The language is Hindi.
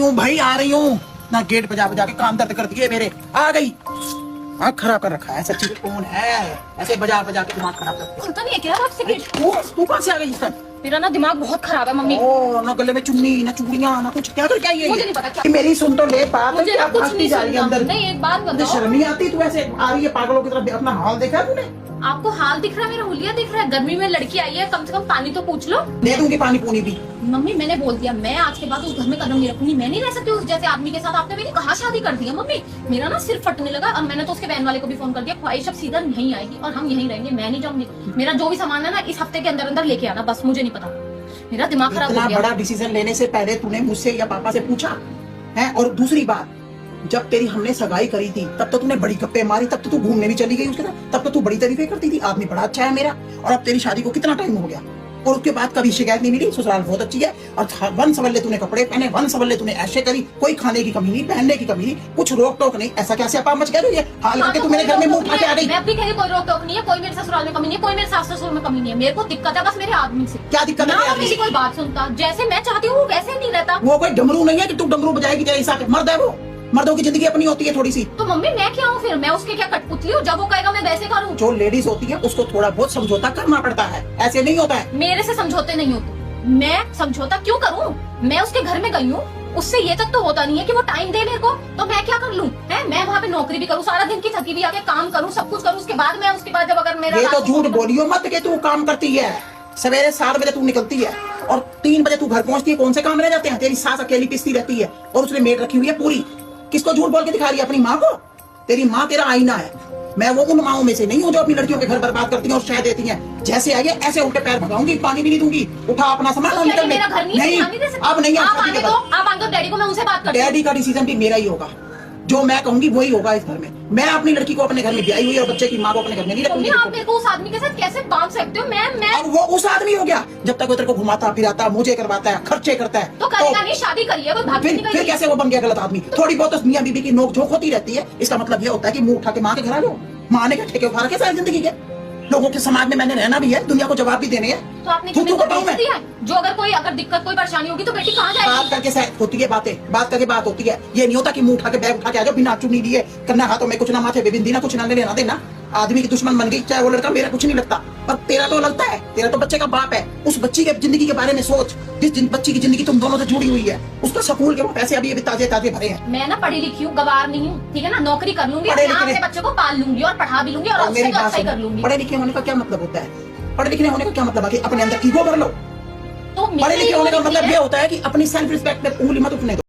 हूँ भाई, आ रही हूँ ना। गेट बजा बजा के कान दर्द कर दिए मेरे। आ गई। आँख खराब कर रखा है। सच्ची कौन है ऐसे बजा बजा के दिमाग खराब कर? सुनता नहीं है क्या आपसे? तू कहाँ से आ गई इस टाइम? मेरा ना दिमाग बहुत खराब है मम्मी। ओ ना गले में चुन्नी ना चूड़ियां ना कुछ। क्या कर क्या ये? मुझे नहीं पता क्या। मेरी सुन तो ले बात। मुझे ना कुछ नहीं जा रही है अंदर। नहीं, एक बात तुझे बताओ। शर्म नहीं आती? तू ऐसे आ रही है पागलों की तरफ। अपना हाल देखा है तूने? आपको हाल दिख रहा है, मेरा हुलिया दिख रहा है। गर्मी में लड़की आई है, कम से कम पानी तो पूछ लो। दे दूंगी पानी पूनी भी। मम्मी मैंने बोल दिया, मैं आज के बाद उस घर में कदम नहीं रखूंगी। मैं नहीं रह सकती उस जैसे आदमी के साथ। आपने मेरी कहाँ शादी कर दी है मम्मी? मेरा ना सिर फटने लगा और मैंने तो उसके बहन वाले को भी फोन कर दिया। ख्वाहिश अब सीधा नहीं आएगी और हम यहीं रहेंगे, मैं नहीं जाऊंगी। मेरा जो भी सामान है ना इस हफ्ते के अंदर अंदर लेके आना, बस। मुझे नहीं पता, मेरा दिमाग खराब हो इतना गया। बड़ा डिसीजन लेने से पहले तूने मुझसे या पापा से पूछा है? और दूसरी बात, जब तेरी हमने सगाई करी थी तब तो तूने बड़ी गप्पे मारी, तब तो तू घूमने भी चली गई उसके साथ, तब तो तू बड़ी तारीफें करती थी, आदमी बड़ा अच्छा है मेरा। और अब तेरी शादी को कितना टाइम हो गया और उसके बाद कभी शिकायत नहीं मिली, ससुराल बहुत अच्छी है। और वन सवल्ले तूने कपड़े पहने, वन सवल्ले तूने ऐसे करी, कोई खाने की कमी नहीं, पहनने की कमी नहीं, कुछ रोक टोक नहीं। ऐसा कैसे आप मच कह रही है? हाल करके तू मेरे घर में मुंह उठा के आ गई। मैं भी कहीं कोई रोक टोक नहीं है, कोई मेरे ससुराल में कमी नहीं है, कोई मेरे सास ससुर में कमी नहीं है। मेरे को दिक्कत है बस मेरे आदमी से। क्या दिक्कत है? ना मेरी कोई बात सुनता, जैसे मैं चाहती हूँ वैसे नहीं रहता। वो कोई डमरू नहीं है कि तू डमरू बजाएगी तेरे हिसाब से। मर्द है वो, मर्दों की जिंदगी अपनी होती है थोड़ी सी। तो मम्मी मैं क्या हूँ फिर? मैं उसके क्या कठपुतली हूँ? जब वो कहेगा मैं वैसे करूँ। जो लेडीज होती है उसको थोड़ा बहुत समझौता करना पड़ता है, ऐसे नहीं होता है। मेरे से समझौते नहीं होते। मैं समझौता क्यों करूँ? मैं उसके घर में गई हूँ, उससे ये तक तो होता नहीं है कि वो टाइम दे मेरे को, तो मैं क्या कर लूँ? है मैं वहाँ पे नौकरी भी करूँ, सारा दिन की थकी हुई आके काम करूँ, सब कुछ करूँ, उसके बाद मैं उसके बाद जब अगर मेरा ये तो झूठ बोलियो मत कि तू काम करती है। सवेरे 7 बजे तू निकलती है और 3 बजे तू घर पहुंचती है। कौन से काम रह जाते हैं? तेरी सास अकेली पिसती रहती है और उसने मेड रखी हुई है पूरी। किसको झूठ बोल के दिखा रही है? अपनी माँ को। तेरी माँ तेरा आईना है। मैं वो उन माओं में से नहीं हूँ जो अपनी लड़कियों के घर बर्बाद करती हैं और शह देती हैं। जैसे आई है ऐसे उल्टे पैर भगाऊंगी, पानी भी नहीं दूंगी। उठा अपना सामान और निकल। मेरा घर नहीं, अब नहीं। आप आने दो, आप आने दो डैडी को, मैं उनसे बात करती हूँ। डैडी का डिसीजन भी मेरा ही होगा, जो मैं कहूंगी वही होगा इस घर में। मैं अपनी लड़की को अपने घर में ब्याही हुई और बच्चे की माँ को अपने घर में नहीं रखूंगी। आप मेरे को उस आदमी के साथ कैसे बांध सकते हो? मैं और वो उस आदमी हो गया जब तक वो तेरे को घुमाता फिराता, मुझे करवाता है, खर्चे करता है। तो करेगा नहीं, शादी करिए, कोई भाग नहीं फिर कैसे वो बन गया गलत आदमी? थोड़ी बहुत तो मियां बीबी की नोक झोंक होती रहती है, इसका मतलब ये होता है कि मुंह उठा के माँ के घर आ जाओ। माँ ने क्या ठेके उठा रखे सारी जिंदगी के? लोगों के समाज में मैंने रहना भी है, दुनिया को जवाब भी देने हैं। तो आपने दिया जो अगर दिक्कत कोई परेशानी होगी तो बेटी कहाँ जाएगी? बात करके होती है बातें, बात करके बात होती है। ये नहीं होता कि मुंह उठा के बैग उठा के आ जाओ बिना चुनी लिए, करना हाथों में कुछ ना, माथे पे बिंदी ना, कुछ ना लेना देना। आदमी की दुश्मन बन गई, चाहे वो लड़का। मेरा कुछ नहीं लगता पर तेरा तो लगता है। तेरा तो बच्चे का बाप है। उस बच्ची की जिंदगी के बारे में सोच, जिस बच्ची की जिंदगी तुम दोनों से जुड़ी हुई है। उसका स्कूल के वो पैसे अभी ताजे ताजे भरे हैं। मैं ना पढ़ी लिखी हूँ, गवार नहीं हूँ, ठीक है ना? नौकरी कर लूंगी, अपने बच्चे को पाल लूंगी और पढ़ा भी लूंगी और उससे अच्छा कर लूंगी। पढ़े लिखे होने का क्या मतलब होता है? पढ़े लिखे होने का क्या मतलब है कि अपने अंदर ईगो भर लो? तो पढ़े लिखे होने का मतलब ये होता है कि अपनी सेल्फ रिस्पेक्ट पे उंगली मत उठने दो।